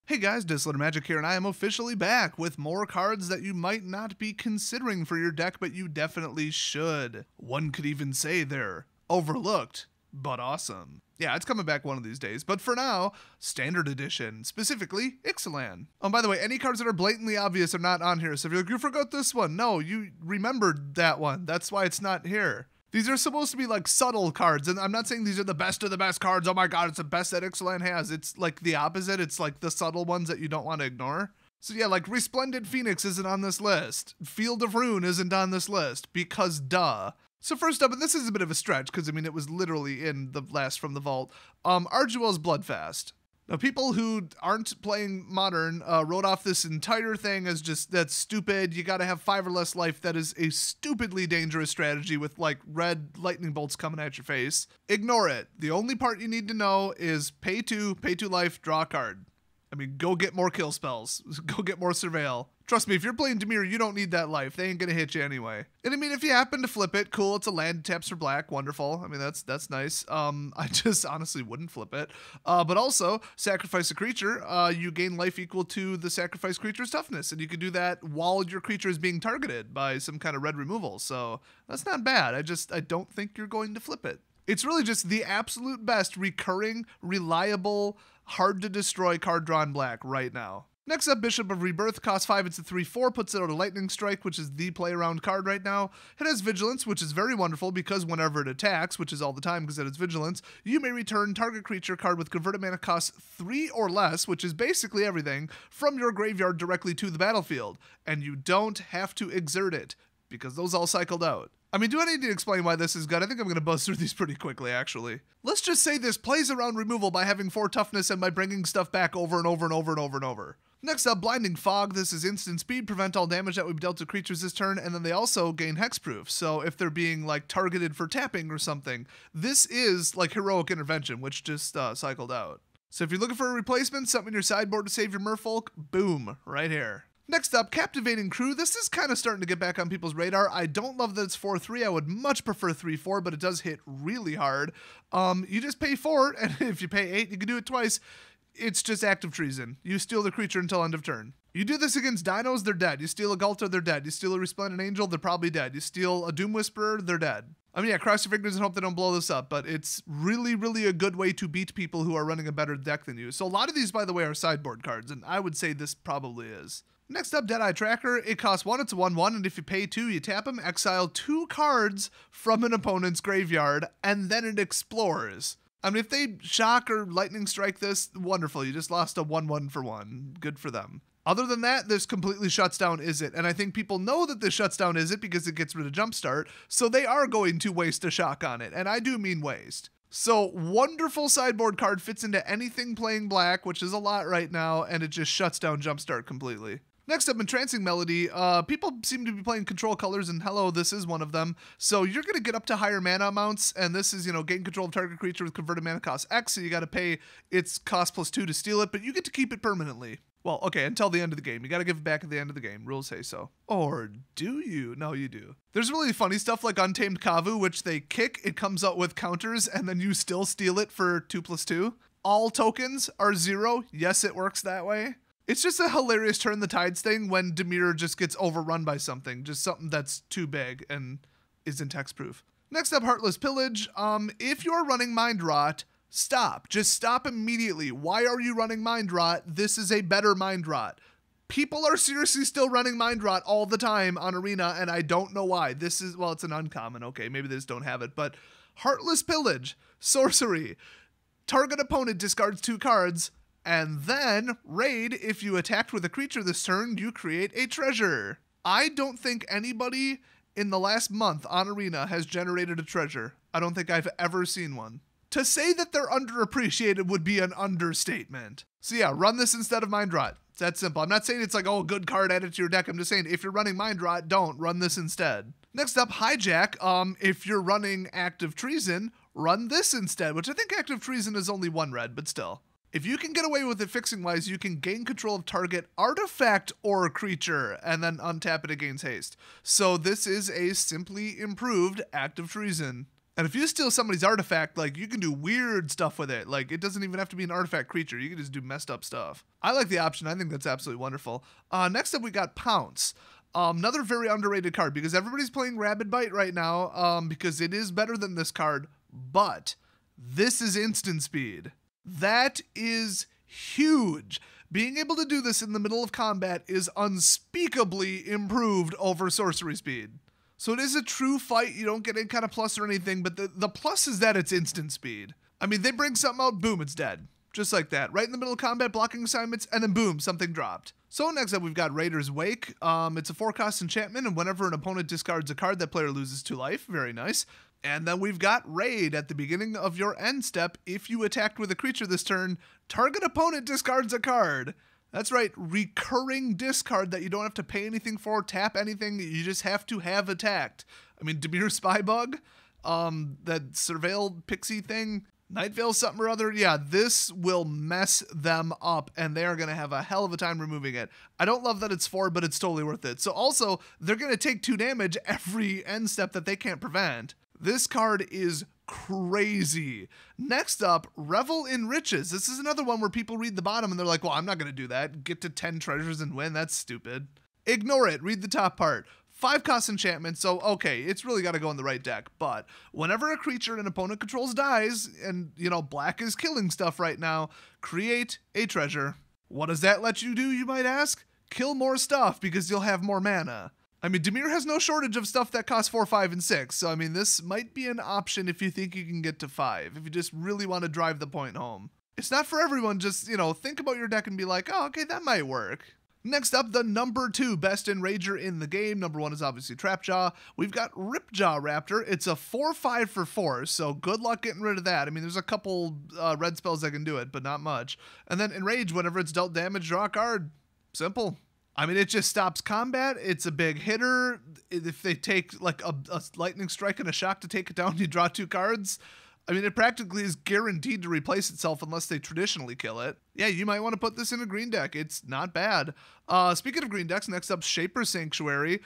Hey guys, Disciplined Magic here, and I am officially back with more cards that you might not be considering for your deck, but you definitely should. One could even say they're overlooked, but awesome. Yeah, it's coming back one of these days, but for now, Standard Edition, specifically Ixalan. Oh, by the way, any cards that are blatantly obvious are not on here, so if you're like, you forgot this one, no, you remembered that one, that's why it's not here. These are supposed to be like subtle cards, and I'm not saying these are the best of the best cards. Oh my god, it's the best that Ixalan has. It's like the opposite. It's like the subtle ones that you don't want to ignore. So yeah, like Resplendent Phoenix isn't on this list. Field of Ruin isn't on this list, because duh. So first up, and this is a bit of a stretch, because I mean, it was literally in the last from the vault, Arduel's Bloodfast. Now, people who aren't playing Modern wrote off this entire thing as just, that's stupid, you gotta have 5 or less life. That is a stupidly dangerous strategy with, like, red lightning bolts coming at your face. Ignore it. The only part you need to know is pay 2 life, draw a card. I mean, go get more kill spells. Go get more Surveil. Trust me, if you're playing Dimir, you don't need that life. They ain't gonna hit you anyway. And I mean, if you happen to flip it, cool, it's a land, taps for black, wonderful. I mean, that's nice. I just honestly wouldn't flip it. But also, sacrifice a creature, you gain life equal to the sacrificed creature's toughness, and you can do that while your creature is being targeted by some kind of red removal, so that's not bad. I don't think you're going to flip it. It's really just the absolute best recurring, reliable, hard to destroy card drawn black right now. Next up, Bishop of Rebirth, costs 5, it's a 3/4, puts it out a Lightning Strike, which is the play around card right now. It has Vigilance, which is very wonderful because whenever it attacks, which is all the time because it has Vigilance, you may return target creature card with converted mana cost 3 or less, which is basically everything, from your graveyard directly to the battlefield. And you don't have to exert it, because those all cycled out. I mean, do I need to explain why this is good? I think I'm going to buzz through these pretty quickly, actually. Let's just say this plays around removal by having 4 toughness and by bringing stuff back over and over and over and over and over. Next up, Blinding Fog. This is instant speed, prevent all damage that would be dealt to creatures this turn, and then they also gain hexproof. So if they're being like targeted for tapping or something, this is like Heroic Intervention, which just cycled out. So if you're looking for a replacement, something in your sideboard to save your merfolk, boom, right here. Next up, Captivating Crew. This is kind of starting to get back on people's radar. I don't love that it's 4/3. I would much prefer 3/4, but it does hit really hard. You just pay 4, and if you pay 8, you can do it twice. It's just active treason. You steal the creature until end of turn. You do this against dinos, they're dead. You steal a Gulta, they're dead. You steal a Resplendent Angel, they're probably dead. You steal a Doom Whisperer, they're dead. I mean, yeah, cross your fingers and hope they don't blow this up, but it's really, really a good way to beat people who are running a better deck than you. So a lot of these, by the way, are sideboard cards, and I would say this probably is. Next up, Deadeye Tracker. It costs 1, it's a 1/1, and if you pay 2, you tap them, exile 2 cards from an opponent's graveyard, and then it explores. I mean, if they shock or lightning strike this, wonderful. You just lost a 1/1 for 1. Good for them. Other than that, this completely shuts down Izzet, and I think people know that this shuts down Izzet because it gets rid of Jumpstart, so they are going to waste a shock on it, and I do mean waste. So, wonderful sideboard card, fits into anything playing black, which is a lot right now, and it just shuts down Jumpstart completely. Next up, Entrancing Melody. People seem to be playing control colors, and hello, this is one of them. So you're going to get up to higher mana amounts, and this is, gain control of target creature with converted mana cost X, so you got to pay its cost +2 to steal it, but you get to keep it permanently. Well, okay, until the end of the game. You got to give it back at the end of the game. Rules say so. Or do you? No, you do. There's really funny stuff like Untamed Kavu, which they kick, it comes out with counters, and then you still steal it for 2/2. All tokens are 0. Yes, it works that way. It's just a hilarious Turn the Tides thing when Dimir just gets overrun by something, just something that's too big and isn't hexproof. Next up, Heartless Pillage. If you're running Mind Rot, stop. Just stop immediately. Why are you running Mind Rot? This is a better Mind Rot. People are seriously still running Mind Rot all the time on Arena, and I don't know why. This is, well, it's an uncommon. Okay, maybe they just don't have it, but Heartless Pillage, Sorcery. Target opponent discards 2 cards, and then, raid, if you attacked with a creature this turn, you create a treasure. I don't think anybody in the last month on Arena has generated a treasure. I don't think I've ever seen one. To say that they're underappreciated would be an understatement. So yeah, run this instead of Mind Rot. It's that simple. I'm not saying it's like, oh, good card, add it to your deck. I'm just saying, if you're running Mind Rot, don't. Run this instead. Next up, Hijack. If you're running Active Treason, run this instead, which I think Active Treason is only 1 red, but still. If you can get away with it fixing-wise, you can gain control of target artifact or creature, and then untap it against haste. So this is a simply improved Active Treason. And if you steal somebody's artifact, like, you can do weird stuff with it. Like, it doesn't even have to be an artifact creature. You can just do messed up stuff. I like the option. I think that's absolutely wonderful. Next up, we got Pounce. Another very underrated card because everybody's playing Rabid Bite right now because it is better than this card, but this is instant speed. That is huge. Being able to do this in the middle of combat is unspeakably improved over sorcery speed. So it is a true fight. You don't get any kind of plus or anything, but the plus is that it's instant speed. I mean, they bring something out, boom, it's dead. Just like that. Right in the middle of combat, blocking assignments, and then boom, something dropped. So next up, we've got Raider's Wake. It's a 4-cost enchantment, and whenever an opponent discards a card, that player loses 2 life. Very nice. And then we've got Raid at the beginning of your end step. If you attacked with a creature this turn, target opponent discards a card. That's right, recurring discard that you don't have to pay anything for, tap anything, you just have to have attacked. I mean, Dimir Spybug, that Surveil Pixie thing, Night Veil something or other, yeah, this will mess them up, and they are going to have a hell of a time removing it. I don't love that it's 4, but it's totally worth it. So also, they're going to take 2 damage every end step that they can't prevent. This card is crazy. Next up, Revel in Riches. This is another one where people read the bottom and they're like, well, I'm not going to do that. Get to 10 treasures and win. That's stupid. Ignore it. Read the top part. 5-cost enchantment, so okay, it's really got to go in the right deck, but whenever a creature an opponent controls dies, and, you know, black is killing stuff right now, create a treasure. What does that let you do, you might ask? Kill more stuff, because you'll have more mana. I mean, Dimir has no shortage of stuff that costs 4, 5, and 6, so I mean, this might be an option if you think you can get to 5, if you just really want to drive the point home. It's not for everyone, just, you know, think about your deck and be like, oh, okay, that might work. Next up, the number 2 best enrager in the game. Number 1 is obviously Trapjaw. We've got Jaw Raptor. It's a 4/5 for 4, so good luck getting rid of that. I mean, there's a couple red spells that can do it, but not much. And then Enrage, whenever it's dealt damage, draw a card. Simple. I mean, it just stops combat. It's a big hitter. If they take like a lightning strike and a shock to take it down, you draw 2 cards. I mean, it practically is guaranteed to replace itself unless they traditionally kill it. Yeah, you might want to put this in a green deck. It's not bad. Speaking of green decks, next up, Shaper Sanctuary.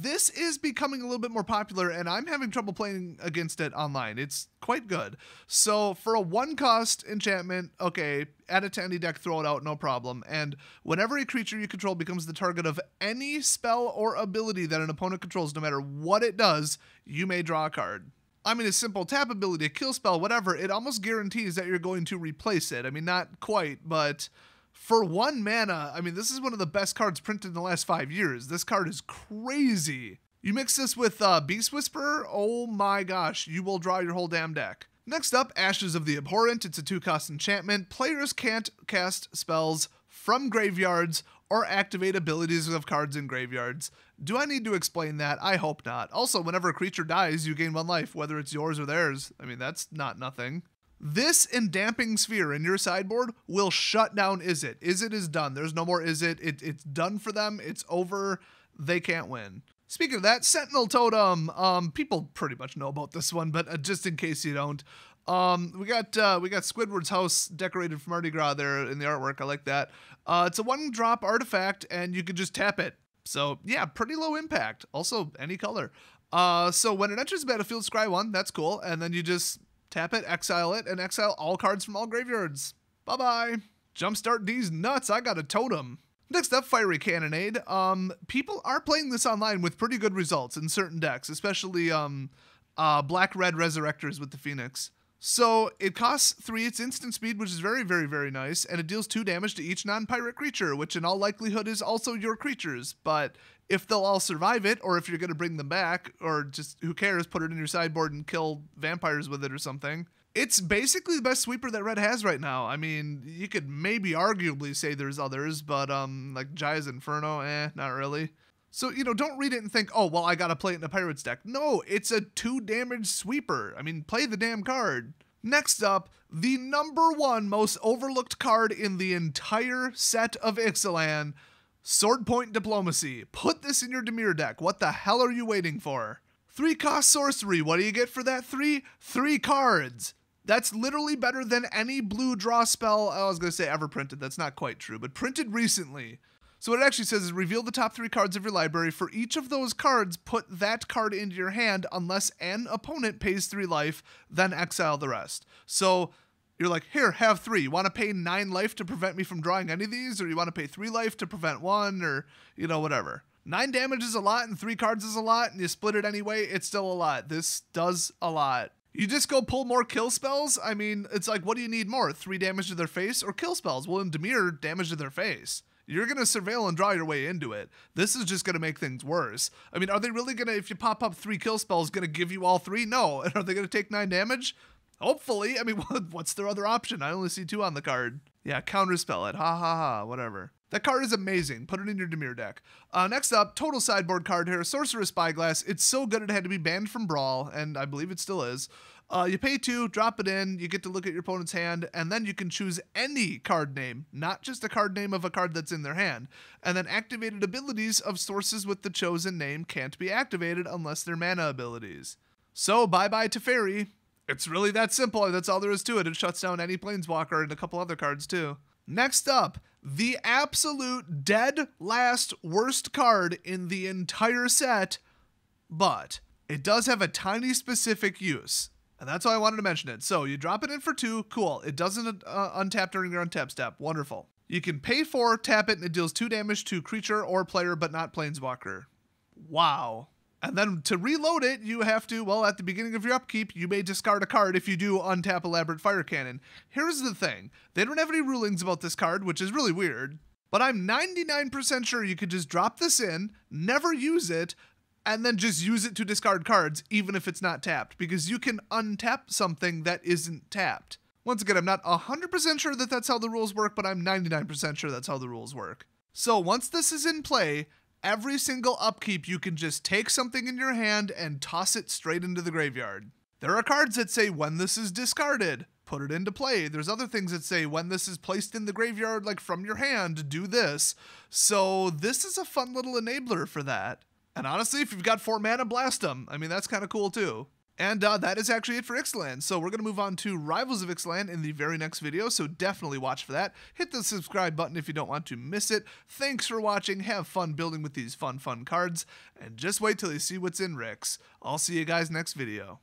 This is becoming a little bit more popular, and I'm having trouble playing against it online. It's quite good. So for a 1-cost enchantment, okay, add it to any deck, throw it out, no problem. And whenever a creature you control becomes the target of any spell or ability that an opponent controls, no matter what it does, you may draw a card. I mean, a simple tap ability, a kill spell, whatever, it almost guarantees that you're going to replace it. I mean, not quite, but for 1 mana, I mean, this is one of the best cards printed in the last 5 years. This card is crazy. You mix this with Beast Whisperer, oh my gosh, you will draw your whole damn deck. Next up, Ashes of the Abhorrent. It's a 2-cost enchantment. Players can't cast spells from graveyards or activate abilities of cards in graveyards. Do I need to explain that? I hope not. Also, whenever a creature dies, you gain 1 life, whether it's yours or theirs. I mean, that's not nothing. This and Damping Sphere in your sideboard will shut down Izzet. Izzet is done. There's no more Izzet. It's done for them. It's over. They can't win. Speaking of that, Sentinel Totem. People pretty much know about this one, but just in case you don't, we got Squidward's house decorated for Mardi Gras there in the artwork. I like that. It's a 1-drop artifact, and you can just tap it. So yeah, pretty low impact. Also, any color. So when it enters the battlefield, scry 1. That's cool. And then you just tap it, and exile all cards from all graveyards. Bye-bye. Jumpstart these nuts. I got a totem. Next up, Fiery Cannonade. People are playing this online with pretty good results in certain decks, especially black-red Resurrectors with the Phoenix. So it costs 3, it's instant speed, which is very, very, very nice, and it deals 2 damage to each non-pirate creature, which in all likelihood is also your creatures. But if they'll all survive it, or if you're going to bring them back, or just, who cares, put it in your sideboard and kill vampires with it or something. It's basically the best sweeper that Red has right now. I mean, you could maybe arguably say there's others, but like Jaya's Inferno, not really. So, you know, don't read it and think, oh, well, I gotta play it in a Pirates deck. No, it's a 2-damage sweeper. I mean, play the damn card. Next up, the number 1 most overlooked card in the entire set of Ixalan, Swordpoint Diplomacy. Put this in your Dimir deck. What the hell are you waiting for? 3-cost sorcery. What do you get for that 3? 3 cards. That's literally better than any blue draw spell, I was going to say ever printed. That's not quite true, but printed recently. So what it actually says is reveal the top 3 cards of your library. For each of those cards, put that card into your hand unless an opponent pays 3 life, then exile the rest. So you're like, here, have 3. You want to pay 9 life to prevent me from drawing any of these? Or you want to pay 3 life to prevent 1? Or, you know, whatever. 9 damage is a lot and 3 cards is a lot, and you split it anyway, it's still a lot. This does a lot. You just go pull more kill spells? I mean, it's like, what do you need more? 3 damage to their face or kill spells? Well, in Dimir, damage to their face. You're going to surveil and draw your way into it. This is just going to make things worse. I mean, are they really going to, if you pop up 3 kill spells, going to give you all 3? No. And are they going to take 9 damage? Hopefully. I mean, what's their other option? I only see 2 on the card. Yeah, counterspell it. Ha ha ha, whatever. That card is amazing. Put it in your Dimir deck. Next up, total sideboard card here, Sorcerous Spyglass. It's so good it had to be banned from Brawl, and I believe it still is. You pay 2, drop it in, you get to look at your opponent's hand, and then you can choose any card name, not just a card name of a card that's in their hand. And then activated abilities of sources with the chosen name can't be activated unless they're mana abilities. So bye-bye to Fairy. It's really that simple, that's all there is to it. It shuts down any Planeswalker and a couple other cards too. Next up, the absolute dead last worst card in the entire set, but it does have a tiny specific use. And that's why I wanted to mention it. So you drop it in for 2, cool. It doesn't untap during your untap step, wonderful. You can pay 4, tap it, and it deals 2 damage to creature or player, but not Planeswalker. Wow. And then to reload it, you have to, well, at the beginning of your upkeep, you may discard a card if you do untap Elaborate Fire Cannon. Here's the thing. They don't have any rulings about this card, which is really weird, but I'm 99% sure you could just drop this in, never use it, and then just use it to discard cards, even if it's not tapped, because you can untap something that isn't tapped. Once again, I'm not 100% sure that that's how the rules work, but I'm 99% sure that's how the rules work. So once this is in play, every single upkeep you can just take something in your hand and toss it straight into the graveyard. There are cards that say when this is discarded, put it into play. There's other things that say when this is placed in the graveyard, like from your hand, do this. So this is a fun little enabler for that. And honestly, if you've got 4 mana, blast them. I mean, that's kind of cool too. And that is actually it for Ixalan. So we're going to move on to Rivals of Ixalan in the very next video, so definitely watch for that. Hit the subscribe button if you don't want to miss it. Thanks for watching, have fun building with these fun cards, and just wait till you see what's in Rix. I'll see you guys next video.